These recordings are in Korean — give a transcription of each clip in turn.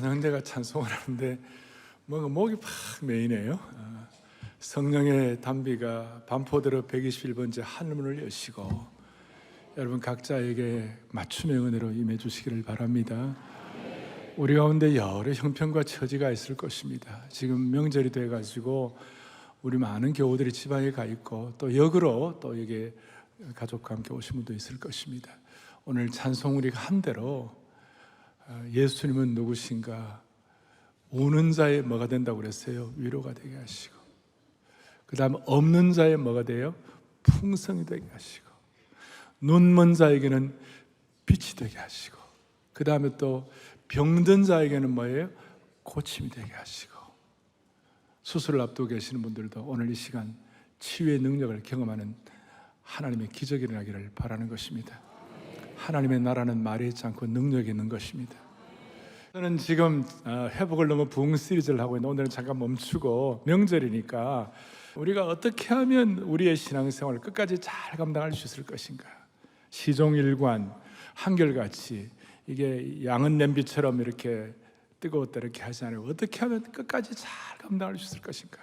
찬양대가 찬송을 하는데 뭔가 목이 팍 메이네요. 성령의 담비가 반포대로 121번째 하늘문을 여시고 여러분 각자에게 맞춤의 은혜로 임해 주시기를 바랍니다. 우리 가운데 여러 형편과 처지가 있을 것입니다. 지금 명절이 돼가지고 우리 많은 교우들이 지방에 가 있고 또 역으로 또 여기 가족과 함께 오신 분도 있을 것입니다. 오늘 찬송 우리가 한 대로 예수님은 누구신가? 우는 자의 뭐가 된다고 그랬어요? 위로가 되게 하시고, 그 다음 없는 자의 뭐가 돼요? 풍성이 되게 하시고, 눈먼 자에게는 빛이 되게 하시고, 그 다음에 또 병든 자에게는 뭐예요? 고침이 되게 하시고, 수술을 앞두고 계시는 분들도 오늘 이 시간 치유의 능력을 경험하는 하나님의 기적이 일어나기를 바라는 것입니다. 하나님의 나라는 말이 있지 않고 능력이 있는 것입니다. 저는 지금 회복을 너무 부흥 시리즈를 하고 있는데 오늘은 잠깐 멈추고 명절이니까 우리가 어떻게 하면 우리의 신앙생활을 끝까지 잘 감당할 수 있을 것인가? 시종일관 한결같이 이게 양은 냄비처럼 이렇게 뜨거웠다 이렇게 하지 않고 어떻게 하면 끝까지 잘 감당할 수 있을 것인가?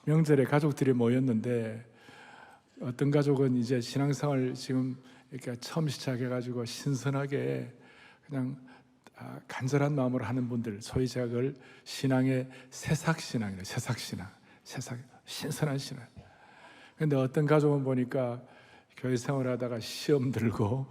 명절에 가족들이 모였는데 어떤 가족은 이제 신앙생활 지금 이렇게 처음 시작해가지고 신선하게 그냥 간절한 마음으로 하는 분들, 소위 제가 그걸 신앙의 새싹신앙이래요. 새싹신앙, 신선한 신앙. 근데 어떤 가족은 보니까 교회 생활하다가 시험 들고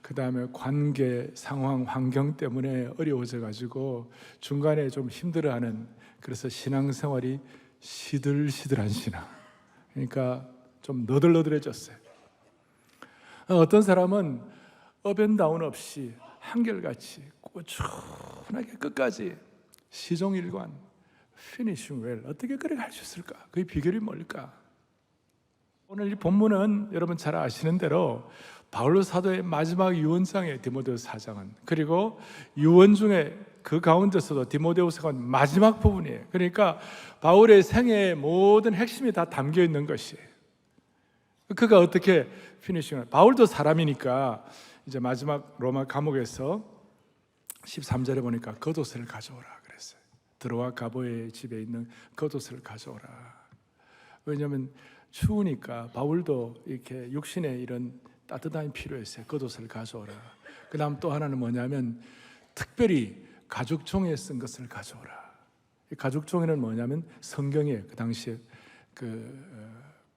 그 다음에 관계, 상황, 환경 때문에 어려워져가지고 중간에 좀 힘들어하는, 그래서 신앙생활이 시들시들한 신앙, 그러니까 좀 너덜너덜해졌어요. 어떤 사람은 업앤다운 없이 한결같이 꾸준하게 끝까지 시종일관 피니싱 웰, 어떻게 그렇게 할 수 있을까? 그의 비결이 뭘까? 오늘 이 본문은 여러분 잘 아시는 대로 바울로 사도의 마지막 유언장에 디모데후서 4장은, 그리고 유언 중에 그 가운데서도 디모데후서가 마지막 부분이에요. 그러니까 바울의 생애의 모든 핵심이 다 담겨 있는 것이에요. 그가 어떻게 피니싱을, 바울도 사람이니까 이제 마지막 로마 감옥에서 13절에 보니까 겉옷을 가져오라 그랬어요. 드로아 가보의 집에 있는 겉옷을 가져오라. 왜냐하면 추우니까 바울도 이렇게 육신에 이런 따뜻함이 필요했어요. 겉옷을 가져오라. 그 다음 또 하나는 뭐냐면 특별히 가죽종이에 쓴 것을 가져오라. 이 가죽종이는 뭐냐면 성경이에요. 그 당시에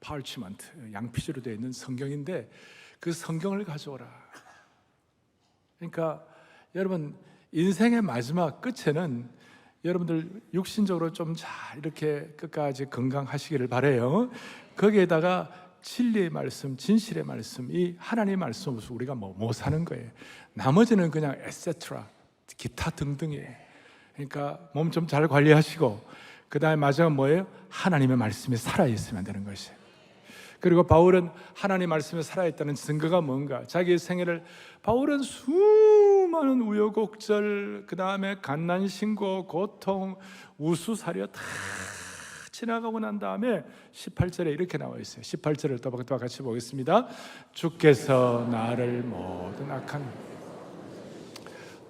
파르치먼트, 양피지로 되어 있는 성경인데 그 성경을 가져오라. 그러니까 여러분 인생의 마지막 끝에는 여러분들 육신적으로 좀 잘 이렇게 끝까지 건강하시기를 바라요. 거기에다가 진리의 말씀, 진실의 말씀, 이 하나님의 말씀 없이 우리가 못 사는 거예요. 나머지는 그냥 에세트라, 기타 등등이에요. 그러니까 몸 좀 잘 관리하시고 그 다음에 마지막은 뭐예요? 하나님의 말씀이 살아있으면 되는 것이에요. 그리고 바울은 하나님 말씀에 살아있다는 증거가 뭔가? 자기의 생애를, 바울은 수많은 우여곡절, 그 다음에 갓난신고, 고통, 우수사려 다 지나가고 난 다음에 18절에 이렇게 나와 있어요. 18절을 또 같이 보겠습니다. 주께서 나를 모든 악한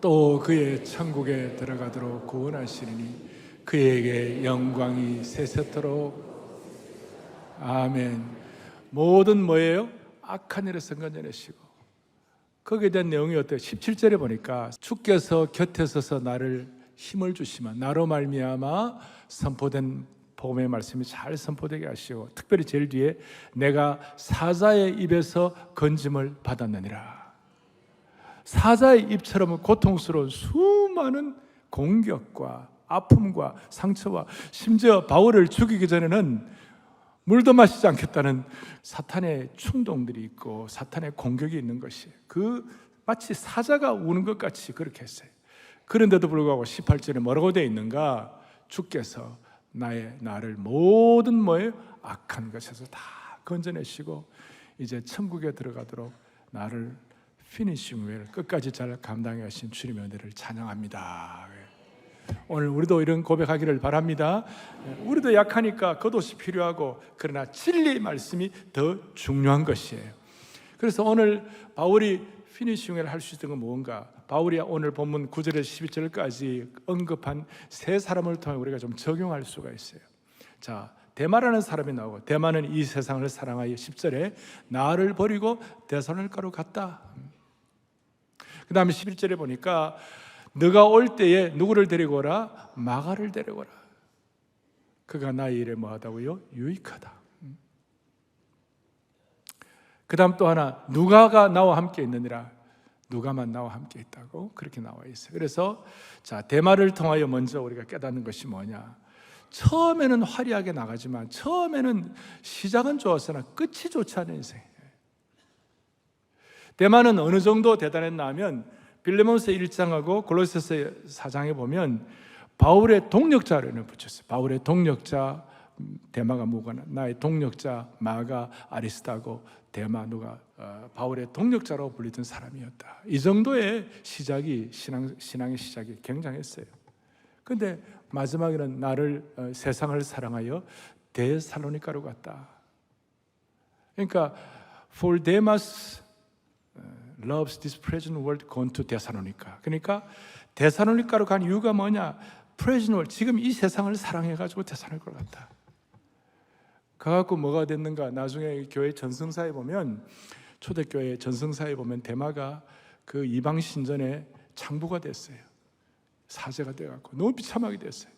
또 그의 천국에 들어가도록 구원하시리니 그에게 영광이 세세토록 아멘. 모든 뭐예요? 악한 일에서 건져내시고, 거기에 대한 내용이 어때요? 17절에 보니까 주께서 곁에 서서 나를 힘을 주시면 나로 말미암아 선포된 복음의 말씀이 잘 선포되게 하시고, 특별히 제일 뒤에 내가 사자의 입에서 건짐을 받았느니라. 사자의 입처럼 고통스러운 수많은 공격과 아픔과 상처와, 심지어 바울을 죽이기 전에는 물도 마시지 않겠다는 사탄의 충동들이 있고 나타의 공격이 있는 것이, 마치 사자가 우는 것 같이 그렇게 했어요. 그런데도 불구하고 18절에 뭐라고 되어 있는가? 주께서 나를 모든 뭐예요? 악한 것에서 다 건져내시고 이제 천국에 들어가도록 나를 피니싱 웰, 끝까지 잘 감당해 하신 주님의 은혜를 찬양합니다. 오늘 우리도 이런 고백하기를 바랍니다. 우리도 약하니까 겉옷이 필요하고, 그러나 진리의 말씀이 더 중요한 것이에요. 그래서 오늘 바울이 피니싱을 할 수 있던 건 뭔가? 바울이 오늘 본문 9절에서 12절까지 언급한 세 사람을 통해 우리가 좀 적용할 수가 있어요. 자, 데마라는 사람이 나오고, 데마는 이 세상을 사랑하여 10절에 나를 버리고 데살로니가로 갔다. 그 다음에 11절에 보니까 너가 올 때에 누구를 데리고 오라? 마가를 데리고 오라. 그가 나의 일에 뭐하다고요? 유익하다. 그 다음 또 하나, 누가가 나와 함께 있느니라. 누가만 나와 함께 있다고 그렇게 나와 있어요. 그래서 자, 데마를 통하여 먼저 우리가 깨닫는 것이 뭐냐? 처음에는 화려하게 나가지만 처음에는 시작은 좋았으나 끝이 좋지 않은 인생. 데마는 어느 정도 대단했나 하면 빌레몬서 1장하고 골로새서 4장에 보면 바울의 동력자를 붙였어요. 바울의 동력자 데마가 무거나 나의 동력자 마가 아리스타고 데마 누가 바울의 동력자라고 불리던 사람이었다. 이 정도의 시작이 신앙의 시작이 굉장했어요. 그런데 마지막에는 나를 세상을 사랑하여 데살로니가로 갔다. 그러니까 for Demas loves this present world gone to Thessalonica. 그러니까 데살로니가로 간 이유가 뭐냐? present world, 지금 이 세상을 사랑해가지고 데살로니가로 갔다. 가갖고 뭐가 됐는가? 나중에 교회 전승사에 보면, 초대교회 전승사에 보면 데마가 그 이방 신전의 장부가 됐어요. 사제가 돼갖고 너무 비참하게 됐어요.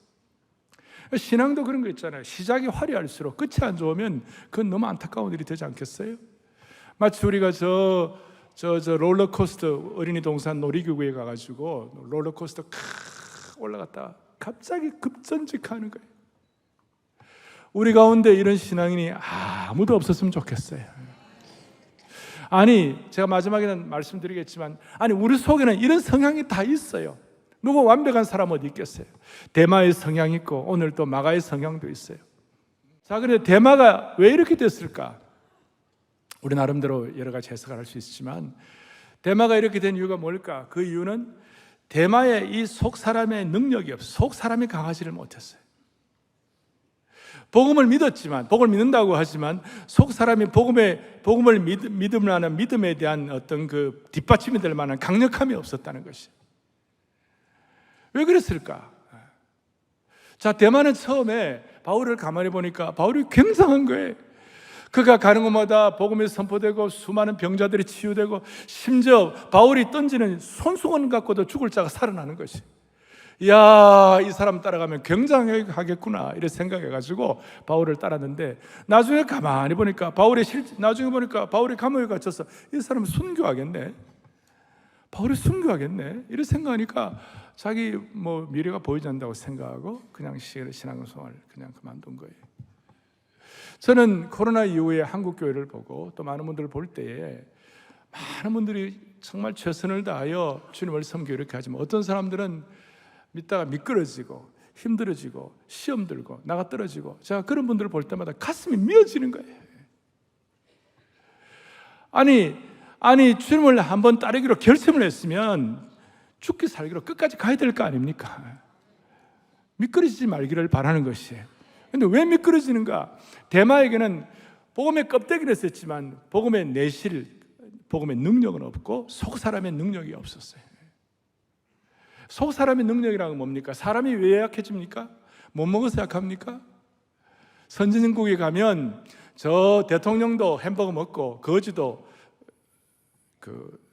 신앙도 그런 거 있잖아요. 시작이 화려할수록 끝이 안 좋으면 그건 너무 안타까운 일이 되지 않겠어요? 마치 우리가 저 롤러코스터 어린이 동산 놀이기구에 가가지고 롤러코스터 올라갔다 갑자기 급전직하는 거예요. 우리 가운데 이런 신앙인이 아무도 없었으면 좋겠어요. 아니, 제가 마지막에는 말씀드리겠지만, 아니, 우리 속에는 이런 성향이 다 있어요. 누구 완벽한 사람 어디 있겠어요? 데마의 성향이 있고 오늘 또 마가의 성향도 있어요. 자, 그런데 데마가 왜 이렇게 됐을까? 우리 나름대로 여러 가지 해석을 할 수 있지만, 데마가 이렇게 된 이유가 뭘까? 그 이유는 데마의 이 속 사람의 능력이 없어. 속 사람이 강하지를 못했어요. 복음을 믿었지만, 복음을 믿는다고 하지만 속 사람이 복음을 믿으면 믿음에 대한 어떤 그 뒷받침이 될 만한 강력함이 없었다는 것이. 왜 그랬을까? 자, 데마는 처음에 바울을 가만히 보니까 바울이 굉장한 거예요. 그가 가는 곳마다 복음이 선포되고 수많은 병자들이 치유되고, 심지어 바울이 던지는 손수건 갖고도 죽을 자가 살아나는 것이. 이야, 이 사람 따라가면 굉장하겠구나 이렇게 생각해가지고 바울을 따랐는데, 나중에 가만히 보니까 나중에 보니까 바울이 감옥에 갇혀서 이 사람은 순교하겠네, 바울이 순교하겠네 이렇게 생각하니까 자기 미래가 보이지 않는다고 생각하고 그냥 신앙생활을 그냥 그만둔 거예요. 저는 코로나 이후에 한국 교회를 보고 또 많은 분들을 볼 때에 많은 분들이 정말 최선을 다하여 주님을 섬기고 이렇게 하지만, 어떤 사람들은 믿다가 미끄러지고 힘들어지고 시험 들고 나가 떨어지고, 제가 그런 분들을 볼 때마다 가슴이 미어지는 거예요. 아니 주님을 한번 따르기로 결심을 했으면 죽기 살기로 끝까지 가야 될 거 아닙니까? 미끄러지지 말기를 바라는 것이에요. 그런데 왜 미끄러지는가? 데마에게는 복음의 껍데기를 썼지만 복음의 내실, 복음의 능력은 없고 속 사람의 능력이 없었어요. 속 사람의 능력이라는 건 뭡니까? 사람이 왜 약해집니까? 못 먹어서 약합니까? 선진국에 가면 저 대통령도 햄버거 먹고 거지도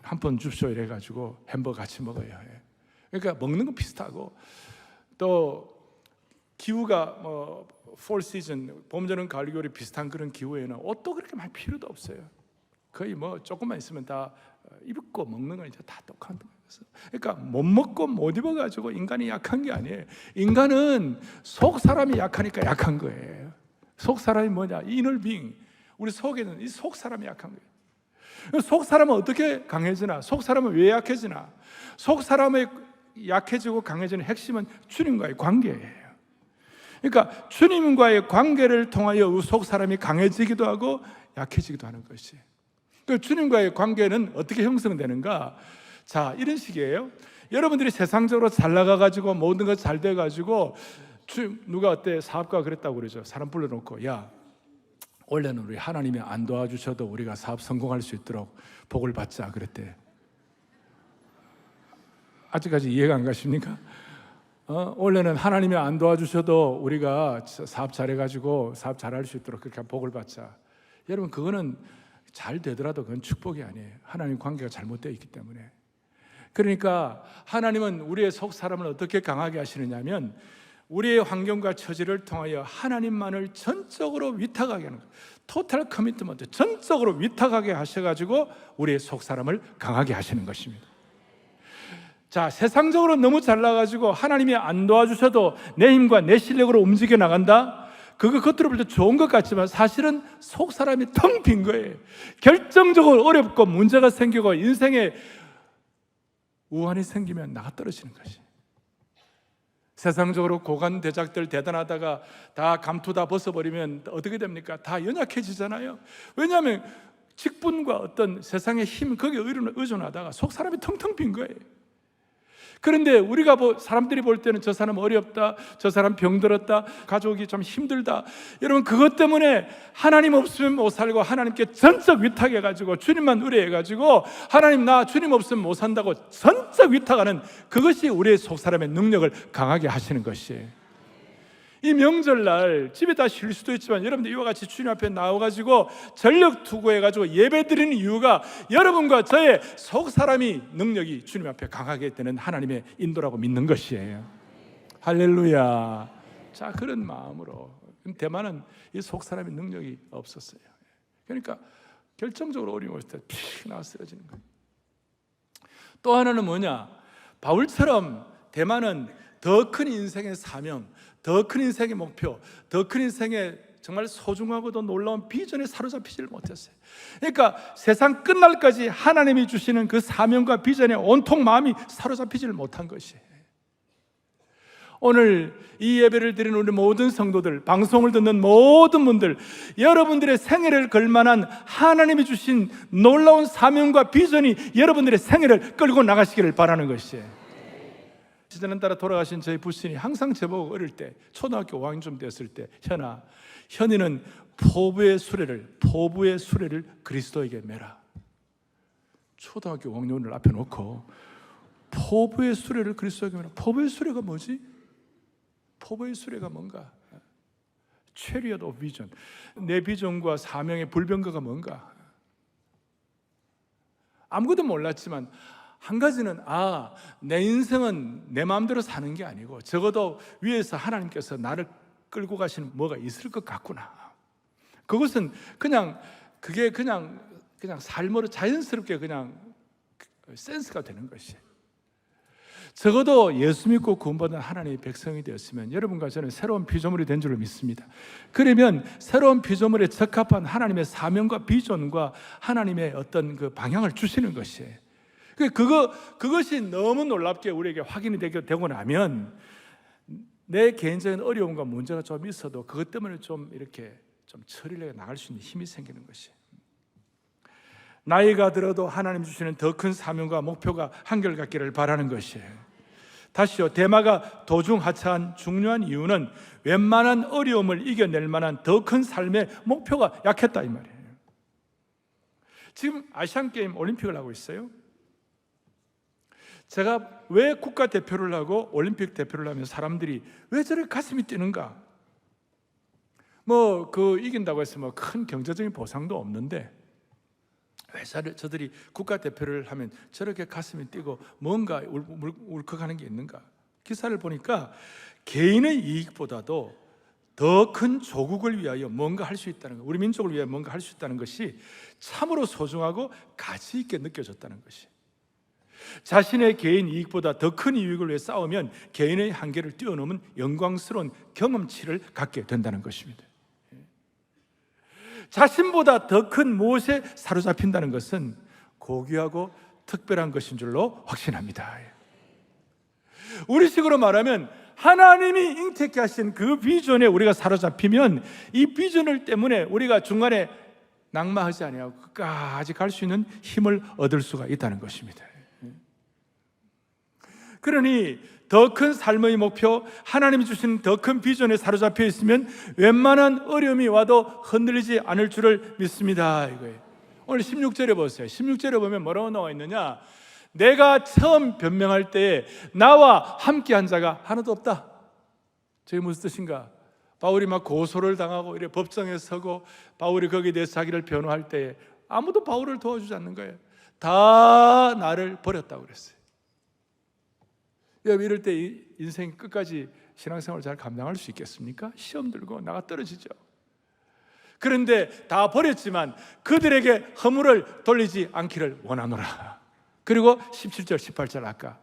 한 번 줍쇼 이래가지고 햄버거 같이 먹어요. 그러니까 먹는 건 비슷하고, 또 기후가 fall season, 봄, 여름, 가을, 겨울이 비슷한 그런 기후에는 옷도 그렇게 많이 필요도 없어요. 거의 조금만 있으면 다 입고 먹는 건 이제 다 똑같은 거예요. 그러니까 못 먹고 못 입어가지고 인간이 약한 게 아니에요. 인간은 속 사람이 약하니까 약한 거예요. 속 사람이 뭐냐? inner being. 우리 속에는 이 속 사람이 약한 거예요. 속 사람은 어떻게 강해지나? 속 사람은 왜 약해지나? 속 사람의 약해지고 강해지는 핵심은 주님과의 관계예요. 그러니까 주님과의 관계를 통하여 속 사람이 강해지기도 하고 약해지기도 하는 것이. 그 주님과의 관계는 어떻게 형성되는가? 자, 이런 식이에요. 여러분들이 세상적으로 잘 나가가지고 모든 것 잘 돼가지고 누가 어때 사업가 그랬다고 그러죠. 사람 불러놓고, 야, 원래는 우리 하나님이 안 도와주셔도 우리가 사업 성공할 수 있도록 복을 받자 그랬대. 아직까지 이해가 안 가십니까? 원래는 하나님이 안 도와주셔도 우리가 사업 잘해가지고 사업 잘할 수 있도록 그렇게 복을 받자. 여러분, 그거는 잘 되더라도 그건 축복이 아니에요. 하나님 관계가 잘못되어 있기 때문에. 그러니까 하나님은 우리의 속 사람을 어떻게 강하게 하시느냐면 우리의 환경과 처지를 통하여 하나님만을 전적으로 위탁하게 하는 거예요. 토탈 커미트먼트, 전적으로 위탁하게 하셔가지고 우리의 속 사람을 강하게 하시는 것입니다. 자, 세상적으로 너무 잘나가지고 하나님이 안 도와주셔도 내 힘과 내 실력으로 움직여 나간다? 그거 겉으로 볼 때 좋은 것 같지만 사실은 속 사람이 텅 빈 거예요. 결정적으로 어렵고 문제가 생기고 인생에 우환이 생기면 나가 떨어지는 것이. 세상적으로 고관 대작들 대단하다가 다 감투 다 벗어버리면 어떻게 됩니까? 다 연약해지잖아요. 왜냐하면 직분과 어떤 세상의 힘 거기에 의존하다가 속 사람이 텅텅 빈 거예요. 그런데 우리가 사람들이 볼 때는 저 사람 어렵다, 저 사람 병들었다, 가족이 좀 힘들다, 여러분 그것 때문에 하나님 없으면 못 살고 하나님께 전적 위탁해가지고 주님만 의뢰해가지고 하나님 나 주님 없으면 못 산다고 전적 위탁하는 그것이 우리의 속사람의 능력을 강하게 하시는 것이에요. 이 명절날 집에 다 쉴 수도 있지만 여러분들 이와 같이 주님 앞에 나와가지고 전력 투구해가지고 예배 드리는 이유가 여러분과 저의 속 사람이 능력이 주님 앞에 강하게 되는 하나님의 인도라고 믿는 것이에요. 할렐루야. 자, 그런 마음으로. 대만은 이 속 사람의 능력이 없었어요. 그러니까 결정적으로 어려움이 있을 때 픽 나와 쓰러지는 거예요. 또 하나는 뭐냐? 바울처럼 대만은 더 큰 인생의 사명, 더 큰 인생의 목표, 더 큰 인생의 정말 소중하고도 놀라운 비전에 사로잡히지를 못했어요. 그러니까 세상 끝날까지 하나님이 주시는 그 사명과 비전에 온통 마음이 사로잡히지를 못한 것이에요. 오늘 이 예배를 드리는 우리 모든 성도들, 방송을 듣는 모든 분들, 여러분들의 생애를 걸만한 하나님이 주신 놀라운 사명과 비전이 여러분들의 생애를 끌고 나가시기를 바라는 것이에요. 시대는 따라 돌아가신 저희 부친이 항상 저보고 어릴 때 초등학교 5학년쯤 됐을 때 현이는 포부의 수레를 그리스도에게 매라. 초등학교 5학년을 앞에 놓고 포부의 수레를 그리스도에게 매라. 포부의 수레가 뭐지? 포부의 수레가 뭔가? Chariot of Vision. 내 비전과 사명의 불변거가 뭔가? 아무것도 몰랐지만 한 가지는 내 인생은 내 마음대로 사는 게 아니고 적어도 위에서 하나님께서 나를 끌고 가시는 뭐가 있을 것 같구나. 그것은 그냥 삶으로 자연스럽게 그냥 센스가 되는 것이에요. 적어도 예수 믿고 구원받은 하나님의 백성이 되었으면 여러분과 저는 새로운 피조물이 된 줄로 믿습니다. 그러면 새로운 피조물에 적합한 하나님의 사명과 비전과 하나님의 어떤 그 방향을 주시는 것이에요. 그것이 너무 놀랍게 우리에게 확인이 되고 나면 내 개인적인 어려움과 문제가 좀 있어도 그것 때문에 좀 이렇게 좀 처리를 해 나갈 수 있는 힘이 생기는 것이. 나이가 들어도 하나님 주시는 더 큰 사명과 목표가 한결같기를 바라는 것이에요. 다시요, 데마가 도중하차한 중요한 이유는 웬만한 어려움을 이겨낼 만한 더 큰 삶의 목표가 약했다 이 말이에요. 지금 아시안게임 올림픽을 하고 있어요. 제가 왜 국가대표를 하고 올림픽 대표를 하면 사람들이 왜 저렇게 가슴이 뛰는가? 이긴다고 해서 큰 경제적인 보상도 없는데 왜 저들이 국가대표를 하면 저렇게 가슴이 뛰고 뭔가 울컥하는 게 있는가? 기사를 보니까 개인의 이익보다도 더 큰 조국을 위하여 뭔가 할 수 있다는 것, 우리 민족을 위하여 뭔가 할 수 있다는 것이 참으로 소중하고 가치 있게 느껴졌다는 것이. 자신의 개인 이익보다 더 큰 이익을 위해 싸우면 개인의 한계를 뛰어넘은 영광스러운 경험치를 갖게 된다는 것입니다. 자신보다 더 큰 무엇에 사로잡힌다는 것은 고귀하고 특별한 것인 줄로 확신합니다. 우리식으로 말하면 하나님이 잉태케 하신 그 비전에 우리가 사로잡히면 이 비전을 때문에 우리가 중간에 낙마하지 아니하고 끝까지 갈 수 있는 힘을 얻을 수가 있다는 것입니다. 그러니 더 큰 삶의 목표, 하나님이 주신 더 큰 비전에 사로잡혀 있으면 웬만한 어려움이 와도 흔들리지 않을 줄을 믿습니다. 이거예요. 오늘 16절에 보세요. 16절에 보면 뭐라고 나와 있느냐? 내가 처음 변명할 때에 나와 함께한 자가 하나도 없다. 저게 무슨 뜻인가? 바울이 막 고소를 당하고 이래 법정에 서고 바울이 거기에 대해서 자기를 변호할 때에 아무도 바울을 도와주지 않는 거예요. 다 나를 버렸다고 그랬어요. 여러분, 이럴 때 인생 끝까지 신앙생활을 잘 감당할 수 있겠습니까? 시험 들고 나가 떨어지죠. 그런데 다 버렸지만 그들에게 허물을 돌리지 않기를 원하노라. 그리고 17절 18절 아까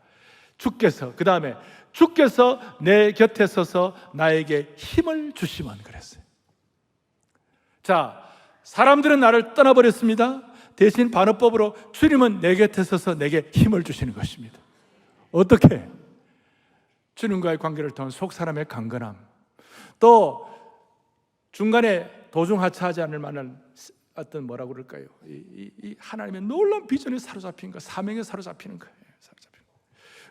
주께서, 그 다음에 주께서 내 곁에 서서 나에게 힘을 주시면 그랬어요. 자, 사람들은 나를 떠나버렸습니다. 대신 반어법으로 주님은 내 곁에 서서 내게 힘을 주시는 것입니다. 어떻게? 주님과의 관계를 통한 속 사람의 강건함, 또 중간에 도중하차하지 않을 만한 어떤 뭐라고 그럴까요? 이 하나님의 놀라운 비전에 사로잡힌 거, 사명에 사로잡히는 거예요.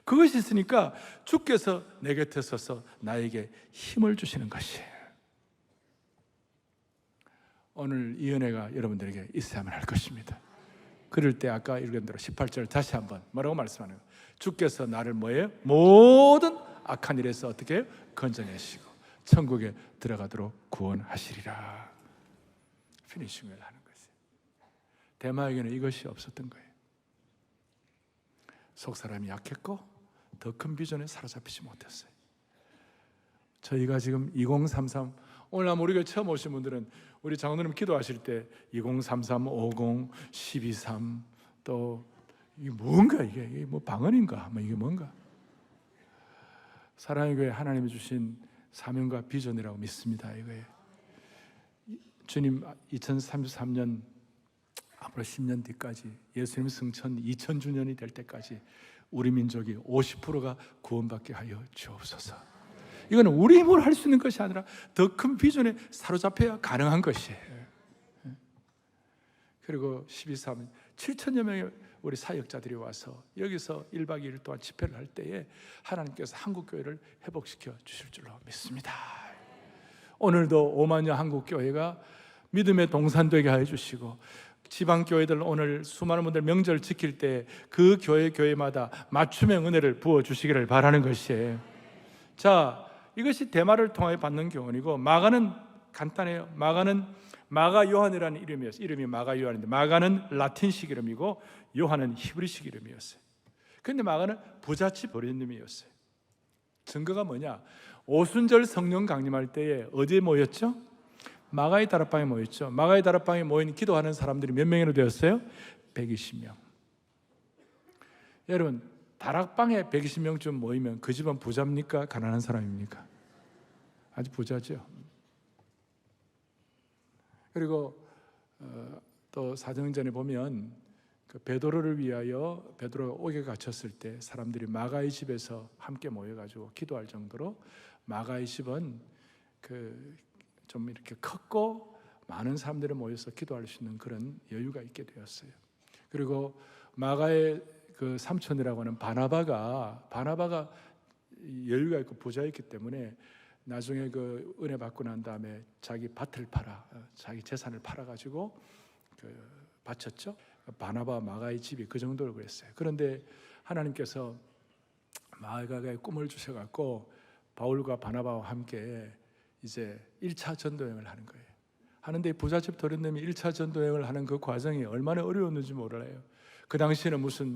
그것이 있으니까 주께서 내 곁에 서서 나에게 힘을 주시는 것이에요. 오늘 이 은혜가 여러분들에게 있어야만 할 것입니다. 그럴 때 아까 읽은 대로 18절 다시 한번 뭐라고 말씀하는 거예요? 주께서 나를 뭐예요? 모든 악한 일에서 어떻게 해요? 건져내시고 천국에 들어가도록 구원하시리라. 피니싱을 하는 것이에요. 데마에게는 이것이 없었던 거예요. 속 사람이 약했고 더 큰 비전에 사로잡히지 못했어요. 저희가 지금 2033, 오늘 아마 우리가 처음 오신 분들은 우리 장로님 기도하실 때 2033, 50, 123, 또 이게 뭔가 이게 뭐 방언인가? 뭐 이게 뭔가? 사랑의 교회 하나님이 주신 사명과 비전이라고 믿습니다. 이거예요. 주님 2033년 앞으로 10년 뒤까지 예수님 승천 2000주년이 될 때까지 우리 민족이 50%가 구원받게 하여 주옵소서. 이거는 우리 힘으로 할 수 있는 것이 아니라 더 큰 비전에 사로잡혀야 가능한 것이에요. 그리고 12.3 7천여 명의 우리 사역자들이 와서 여기서 1박 2일 동안 집회를 할 때에 하나님께서 한국교회를 회복시켜 주실 줄로 믿습니다. 오늘도 5만여 한국교회가 믿음의 동산되게 하여 주시고 지방교회들 오늘 수많은 분들 명절 지킬 때 그 교회마다 맞춤형 은혜를 부어주시기를 바라는 것이에요. 자, 이것이 대마를 통하여 받는 교훈이고, 마가는 간단해요. 마가는 마가 요한이라는 이름이었어요. 이름이 마가 요한인데 마가는 라틴식 이름이고 요한은 히브리식 이름이었어요. 그런데 마가는 부잣집 도련님이었어요. 증거가 뭐냐? 오순절 성령 강림할 때에 어디에 모였죠? 마가의 다락방에 모였죠. 마가의 다락방에 모인 기도하는 사람들이 몇 명이나 되었어요? 120명. 여러분, 다락방에 120명쯤 모이면 그 집은 부자입니까? 가난한 사람입니까? 아주 부자죠. 그리고 또 사도행전에 보면 그 베드로를 위하여 베드로가 옥에 갇혔을 때 사람들이 마가의 집에서 함께 모여가지고 기도할 정도로 마가의 집은 좀 이렇게 컸고 많은 사람들이 모여서 기도할 수 있는 그런 여유가 있게 되었어요. 그리고 마가의 그 삼촌이라고 하는 바나바가 여유가 있고 부자였기 때문에 나중에 그 은혜 받고 난 다음에 자기 밭을 자기 재산을 팔아가지고 바쳤죠. 바나바 마가의 집이 그 정도로 그랬어요. 그런데 하나님께서 마가의 꿈을 주셔갖고 바울과 바나바와 함께 이제 1차 전도여행을 하는 거예요. 하는데 부잣집 도련님이 1차 전도여행을 하는 그 과정이 얼마나 어려웠는지 몰라요. 그 당시에는 무슨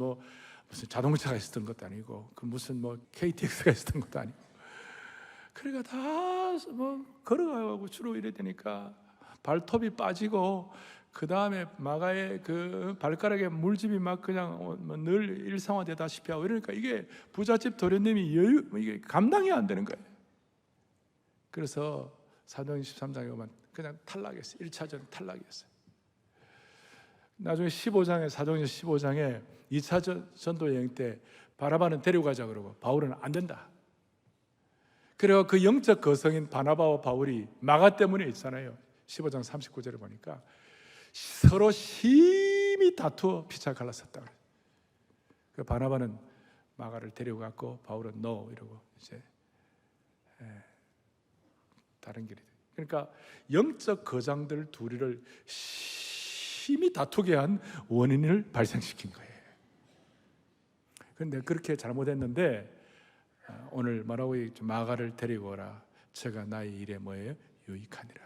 자동차가 있었던 것도 아니고 무슨 KTX가 있었던 것도 아니고, 그러니까 다 걸어가고 주로 이래 되니까 발톱이 빠지고 그 다음에 마가의 그 발가락에 물집이 막 그냥 늘 일상화되다시피 하고 이러니까 이게 부잣집 도련님이 이게 감당이 안 되는 거예요. 그래서 사도행전 13장에 보면 그냥 탈락했어요. 1차전 탈락했어요. 나중에 사도행전 15장에 2차 전도 여행 때 바나바는 데려가자 그러고 바울은 안 된다. 그리고 그 영적 거성인 바나바와 바울이 마가 때문에 있잖아요. 15장 39절에 보니까 서로 심히 다투어 피차 갈랐었다. 그 바나바는 마가를 데려갔고 바울은 no 이러고 이제 다른 길이. 그러니까 영적 거장들 둘이를 심히 다투게 한 원인을 발생시킨 거예요. 그런데 그렇게 잘못했는데 오늘 뭐라고 마가를 데리고 오라. 제가 나의 일에 뭐예요? 유익하니라.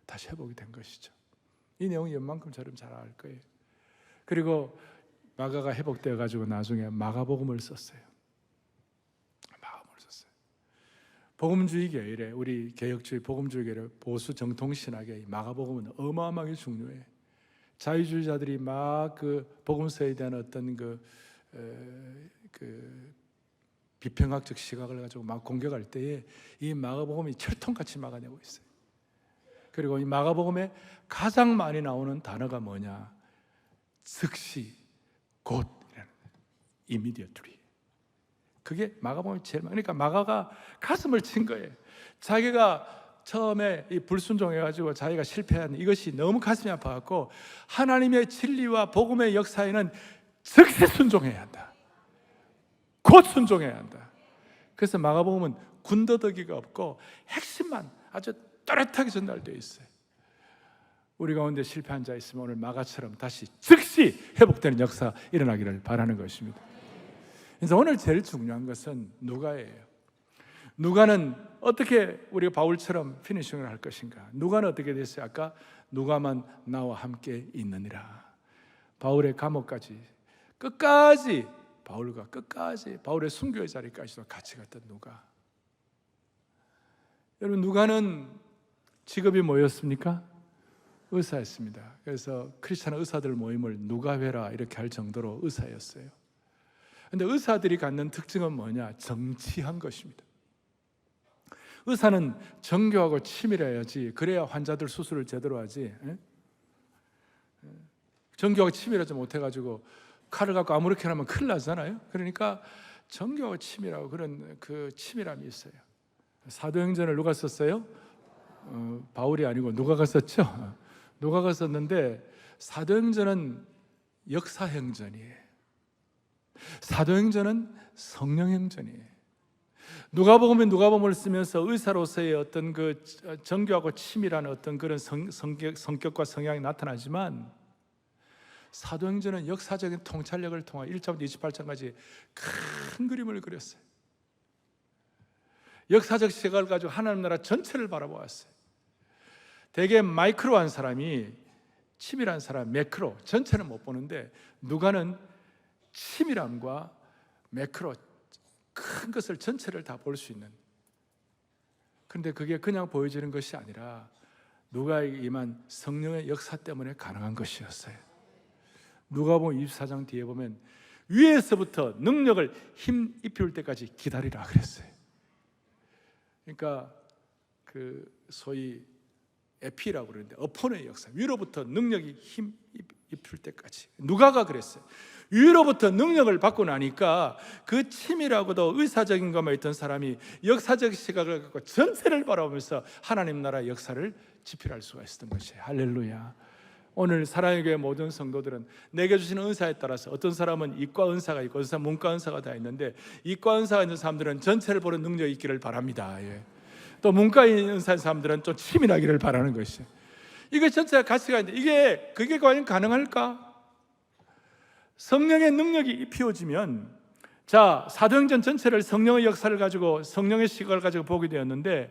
다시 회복이 된 것이죠. 이 내용이 웬만큼 저는 잘 알 거예요. 그리고 마가가 회복되어 가지고 나중에 마가복음을 썼어요. 마가복음을 썼어요. 복음주의 계열에 우리 개혁주의 복음주의 계열의 보수 정통 신학의 마가복음은 어마어마하게 중요해. 자유주의자들이 막 그 복음서에 대한 어떤 그 비평학적 시각을 가지고 막 공격할 때에 이 마가복음이 철통같이 막아내고 있어요. 그리고 이 마가복음에 가장 많이 나오는 단어가 뭐냐? 즉시, 곧이라는 immediately. 그게 마가복음이 제일 많아요. 그러니까 마가가 가슴을 친 거예요. 자기가 처음에 이 불순종해가지고 자기가 실패한 이것이 너무 가슴이 아파갖고 하나님의 진리와 복음의 역사에는 즉시 순종해야 한다. 곧 순종해야 한다. 그래서 마가복음은 군더더기가 없고 핵심만 아주 또렷하게 전달되어 있어요. 우리 가운데 실패한 자 있으면 오늘 마가처럼 다시 즉시 회복되는 역사 일어나기를 바라는 것입니다. 그래서 오늘 제일 중요한 것은 누가예요. 누가는 어떻게 우리가 바울처럼 피니싱을 할 것인가? 누가는 어떻게 됐어요? 아까 누가만 나와 함께 있느니라. 바울의 감옥까지 끝까지 바울과 끝까지 바울의 순교의 자리까지도 같이 갔던 누가. 여러분 누가는 직업이 뭐였습니까? 의사였습니다. 그래서 크리스찬 의사들 모임을 누가회라 이렇게 할 정도로 의사였어요. 그런데 의사들이 갖는 특징은 뭐냐? 정치한 것입니다. 의사는 정교하고 치밀해야지. 그래야 환자들 수술을 제대로 하지. 정교하고 치밀하지 못해가지고 칼을 갖고 아무렇게나 하면 큰일 나잖아요. 그러니까 정교하고 치밀하고 그런 그 치밀함이 있어요. 사도행전을 누가 썼어요? 바울이 아니고 누가가 썼죠. 누가가 썼는데 사도행전은 역사행전이에요. 사도행전은 성령행전이에요. 누가복음을 쓰면서 의사로서의 어떤 그 정교하고 치밀한 어떤 그런 성격과 성향이 나타나지만 사도행전은 역사적인 통찰력을 통해 1장부터 28장까지 큰 그림을 그렸어요. 역사적 시각을 가지고 하나님 나라 전체를 바라보았어요. 대개 마이크로한 사람이 치밀한 사람, 매크로 전체는 못 보는데 누가는 치밀함과 매크로 큰 것을 전체를 다 볼 수 있는. 그런데 그게 그냥 보여지는 것이 아니라 누가에게 임한 성령의 역사 때문에 가능한 것이었어요. 누가복음 24장 뒤에 보면 위에서부터 능력을 힘 입힐 때까지 기다리라 그랬어요. 그러니까 그 소위 에피라고 그러는데 어폰의 역사, 위로부터 능력이 힘 입힐 때까지. 누가가 그랬어요. 위로부터 능력을 받고 나니까 그 치밀하고도 의사적인 것만 있던 사람이 역사적 시각을 갖고 전체를 바라보면서 하나님 나라의 역사를 지필할 수가 있었던 것이에요. 할렐루야. 오늘 사랑의 교회 모든 성도들은 내게 주시는 은사에 따라서 어떤 사람은 이과 은사가 있고 어떤 사람은 문과 은사가 다 있는데 이과 은사가 있는 사람들은 전체를 보는 능력이 있기를 바랍니다. 예. 또 문과 은사인 사람들은 좀 치밀하기를 바라는 것이에요. 이게 전체가 가치가 있는데 그게 과연 가능할까? 성령의 능력이 입히어지면, 자, 사도행전 전체를 성령의 역사를 가지고 성령의 시각을 가지고 보게 되었는데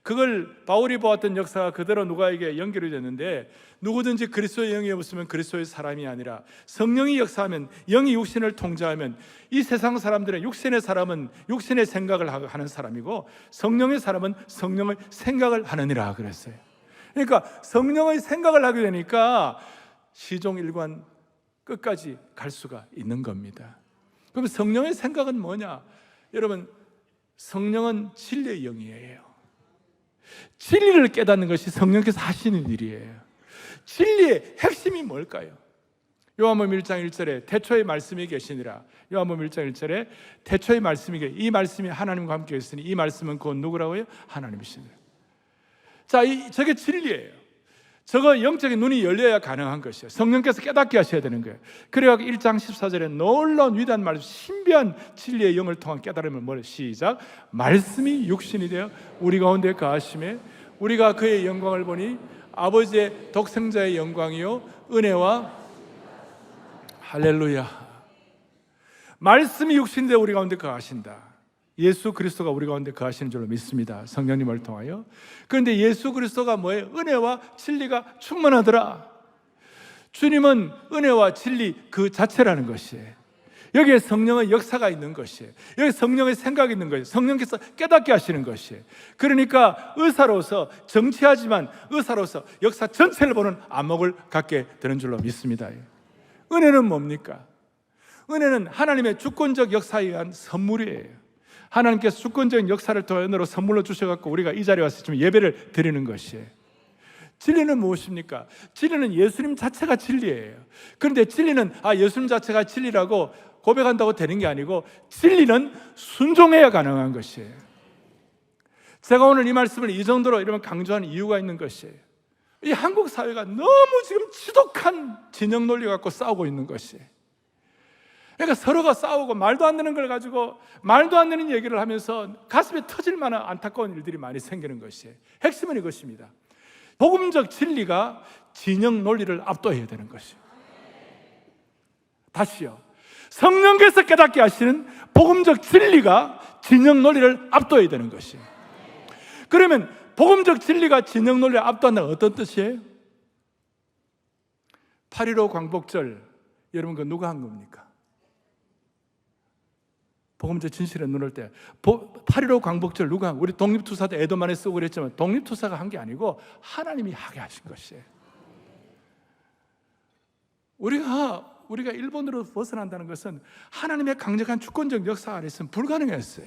그걸 바울이 보았던 역사가 그대로 누가에게 연결이 됐는데 누구든지 그리스도의 영이 없으면 그리스도의 사람이 아니라 성령이 역사하면 영이 육신을 통제하면 이 세상 사람들의 육신의 사람은 육신의 생각을 하는 사람이고 성령의 사람은 성령의 생각을 하느니라 그랬어요. 그러니까 성령의 생각을 하게 되니까 시종일관 끝까지 갈 수가 있는 겁니다. 그럼 성령의 생각은 뭐냐? 여러분, 성령은 진리의 영이에요. 진리를 깨닫는 것이 성령께서 하시는 일이에요. 진리의 핵심이 뭘까요? 요한복음 1장 1절에 태초에 말씀이 계시니라. 요한복음 1장 1절에 태초에 말씀이 계시니라. 이 말씀이 하나님과 함께 있으니 이 말씀은 곧 누구라고요? 하나님이시니라. 자, 저게 진리예요. 저거 영적인 눈이 열려야 가능한 것이에요. 성령께서 깨닫게 하셔야 되는 거예요. 그래갖고 1장 14절에 놀라운 위대한 말씀, 신비한 진리의 영을 통한 깨달음을 뭐래? 시작. 말씀이 육신이 되어 우리 가운데 거하심에 우리가 그의 영광을 보니 아버지의 독생자의 영광이요 은혜와 할렐루야. 말씀이 육신이 되어 우리 가운데 거하신다. 예수 그리스도가 우리 가운데 거하시는 줄로 믿습니다. 성령님을 통하여. 그런데 예수 그리스도가 뭐예요? 은혜와 진리가 충만하더라. 주님은 은혜와 진리 그 자체라는 것이에요. 여기에 성령의 역사가 있는 것이에요. 여기 성령의 생각이 있는 것이에요. 성령께서 깨닫게 하시는 것이에요. 그러니까 의사로서 정치하지만 의사로서 역사 전체를 보는 안목을 갖게 되는 줄로 믿습니다. 은혜는 뭡니까? 은혜는 하나님의 주권적 역사에 의한 선물이에요. 하나님께서 주권적인 역사를 통해서 선물로 주셔서 우리가 이 자리에 와서 지금 예배를 드리는 것이에요. 진리는 무엇입니까? 진리는 예수님 자체가 진리예요. 그런데 진리는 예수님 자체가 진리라고 고백한다고 되는 게 아니고 진리는 순종해야 가능한 것이에요. 제가 오늘 이 말씀을 이 정도로 이러면 강조하는 이유가 있는 것이에요. 이 한국 사회가 너무 지금 지독한 진영 논리 갖고 싸우고 있는 것이에요. 그러니까 서로가 싸우고 말도 안 되는 걸 가지고 말도 안 되는 얘기를 하면서 가슴에 터질 만한 안타까운 일들이 많이 생기는 것이에요. 핵심은 이것입니다. 복음적 진리가 진영 논리를 압도해야 되는 것이에요. 다시요. 성령께서 깨닫게 하시는 복음적 진리가 진영 논리를 압도해야 되는 것이에요. 그러면 복음적 진리가 진영 논리를 압도한다는 어떤 뜻이에요? 8.15 광복절 여러분 그거 누가 한 겁니까? 복음적 진실에 눈을 때 8.15 광복절 누가 우리 독립투사 때 애도 많이 쓰고 그랬지만 독립투사가 한 게 아니고 하나님이 하게 하신 것이에요. 우리가 일본으로 벗어난다는 것은 하나님의 강력한 주권적 역사 아래서는 불가능했어요.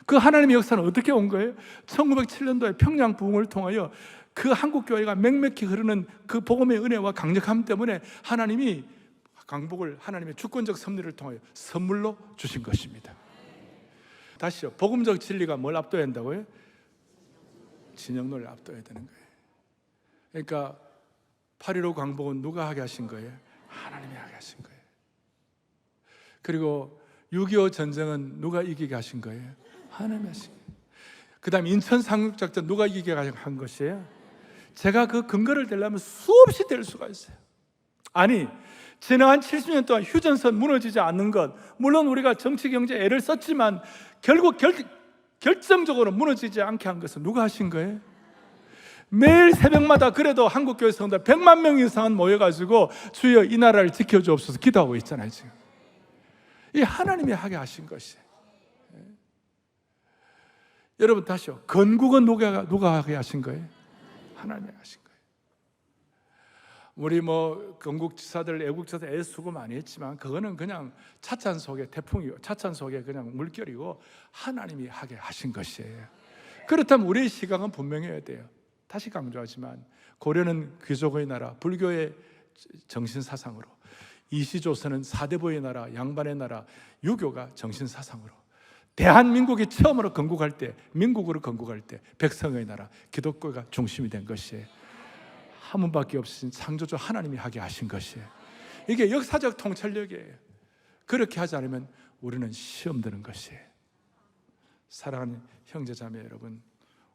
그 하나님의 역사는 어떻게 온 거예요? 1907년도에 평양 부흥을 통하여 그 한국 교회가 맹맥히 흐르는 그 복음의 은혜와 강력함 때문에 하나님이 강복을 하나님의 주권적 섭리를 통하여 선물로 주신 것입니다. 다시요. 복음적 진리가 뭘 압도해야 한다고요? 진영 논리를 압도해야 되는 거예요. 그러니까 8.15 광복은 누가 하게 하신 거예요? 하나님이 하게 하신 거예요. 그리고 6.25 전쟁은 누가 이기게 하신 거예요? 하나님이 하신 거예요. 그 다음 인천 상륙작전 누가 이기게 한 것이에요? 제가 그 근거를 대려면 수없이 될 수가 있어요. 아니 지난 70년 동안 휴전선 무너지지 않는 것, 물론 우리가 정치 경제 애를 썼지만 결국 결정적으로 무너지지 않게 한 것은 누가 하신 거예요? 매일 새벽마다 그래도 한국교회 성도들 100만 명 이상은 모여가지고 주여 이 나라를 지켜주옵소서 기도하고 있잖아요. 지금 이 하나님이 하게 하신 것이에요. 여러분 다시요. 건국은 누가 하게 하신 거예요? 하나님이 하신 거예요. 우리 건국지사들, 애국지사들 애수고 많이 했지만 그거는 그냥 차찬 속의 태풍이고 차찬 속의 그냥 물결이고 하나님이 하게 하신 것이에요. 그렇다면 우리의 시각은 분명해야 돼요. 다시 강조하지만 고려는 귀족의 나라, 불교의 정신사상으로, 이시조선은 사대부의 나라, 양반의 나라, 유교가 정신사상으로, 대한민국이 처음으로 건국할 때, 민국으로 건국할 때 백성의 나라, 기독교가 중심이 된 것이에요. 한 분밖에 없으신 창조주 하나님이 하게 하신 것이에요. 이게 역사적 통찰력이에요. 그렇게 하지 않으면 우리는 시험 드는 것이에요. 사랑하는 형제자매 여러분,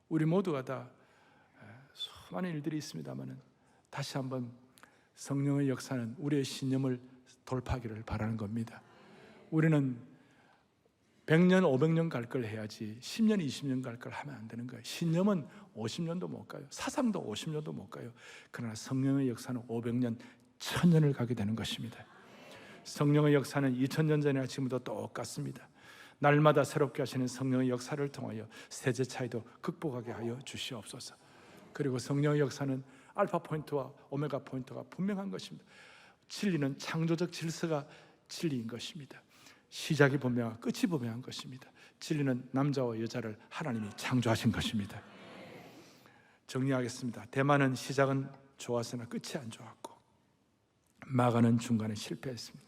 우리 모두가 다 수많은 일들이 있습니다만 다시 한번 성령의 역사는 우리의 신념을 돌파하기를 바라는 겁니다. 우리는 100년, 500년 갈 걸 해야지 10년, 20년 갈 걸 하면 안 되는 거예요. 신념은 50년도 못 가요. 사상도 50년도 못 가요. 그러나 성령의 역사는 500년, 1000년을 가게 되는 것입니다. 성령의 역사는 2000년 전이나 지금도 똑같습니다. 날마다 새롭게 하시는 성령의 역사를 통하여 세대 차이도 극복하게 하여 주시옵소서. 그리고 성령의 역사는 알파 포인트와 오메가 포인트가 분명한 것입니다. 진리는 창조적 질서가 진리인 것입니다. 시작이 분명하고 끝이 분명한 것입니다. 진리는 남자와 여자를 하나님이 창조하신 것입니다. 정리하겠습니다. 대만은 시작은 좋았으나 끝이 안 좋았고, 마가는 중간에 실패했습니다.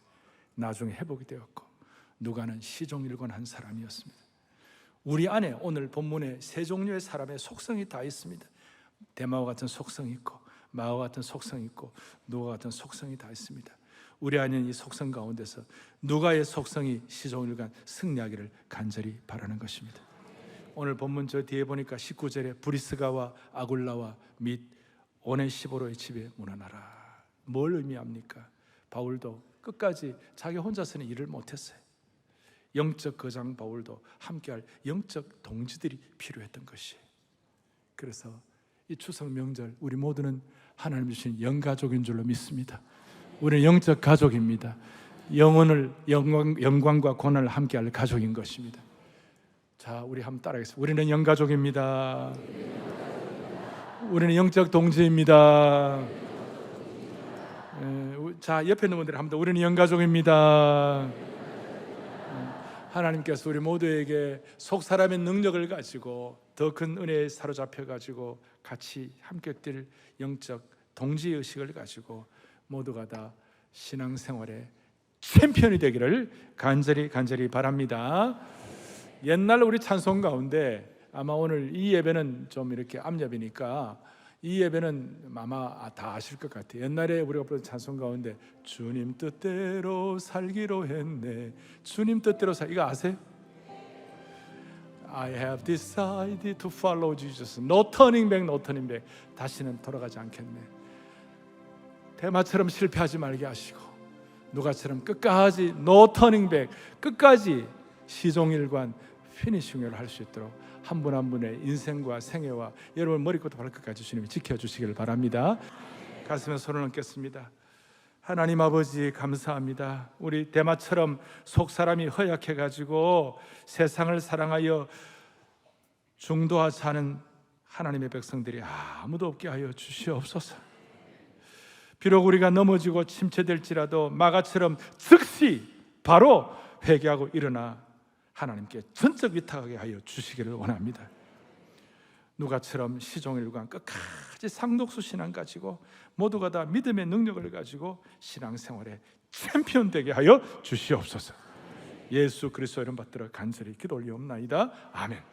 나중에 회복이 되었고, 누가는 시종일관한 사람이었습니다. 우리 안에 오늘 본문에 세 종류의 사람의 속성이 다 있습니다. 대마와 같은 속성이 있고, 마와 같은 속성이 있고 누가 같은 속성이 다 있습니다. 우리 안에는 이 속성 가운데서 누가의 속성이 시종일관 승리하기를 간절히 바라는 것입니다. 오늘 본문 저 뒤에 보니까 19절에 브리스가와 아굴라와 및 오네시보로의 집에 문안하라. 뭘 의미합니까? 바울도 끝까지 자기 혼자서는 일을 못했어요. 영적 거장 바울도 함께할 영적 동지들이 필요했던 것이에요. 그래서 이 추석 명절 우리 모두는 하나님 주신 영가족인 줄로 믿습니다. 우리는 영적 가족입니다. 영광과 고난을 함께할 가족인 것입니다. 자, 우리 한번 따라하겠습니다. 우리는 영가족입니다. 우리는 영적 동지입니다. 자, 옆에 있는 분들 한번 더. 우리는 영가족입니다. 하나님께서 우리 모두에게 속 사람의 능력을 가지고 더 큰 은혜에 사로잡혀 가지고 같이 함께 뛸 영적 동지의식을 가지고 모두가 다 신앙생활의 챔피언이 되기를 간절히 바랍니다. 옛날 우리 찬송 가운데 아마 오늘 이 예배는 좀 이렇게 암예배니까 이 예배는 아마 다 아실 것 같아요. 옛날에 우리가 부른 찬송 가운데 주님 뜻대로 살기로 했네. 주님 뜻대로 이거 아세요? I have decided to follow Jesus. No turning back, no turning back. 다시는 돌아가지 않겠네. 대마처럼 실패하지 말게 하시고 누가처럼 끝까지 no turning back, 끝까지 시종일관 피니싱을 할 수 있도록 한 분 한 분의 인생과 생애와 여러분 머리부터 발끝까지 주님이 지켜주시기를 바랍니다. 가슴에 손을 얹겠습니다. 하나님 아버지 감사합니다. 우리 대마처럼 속사람이 허약해가지고 세상을 사랑하여 중도하지 않은 하나님의 백성들이 아무도 없게 하여 주시옵소서. 비록 우리가 넘어지고 침체될지라도 마가처럼 즉시 바로 회개하고 일어나 하나님께 전적 위탁하게 하여 주시기를 원합니다. 누가처럼 시종일관 끝까지 상독수 신앙 가지고 모두가 다 믿음의 능력을 가지고 신앙생활에 챔피언 되게 하여 주시옵소서. 예수 그리스도 이름 받들어 간절히 기도 올리옵나이다. 아멘.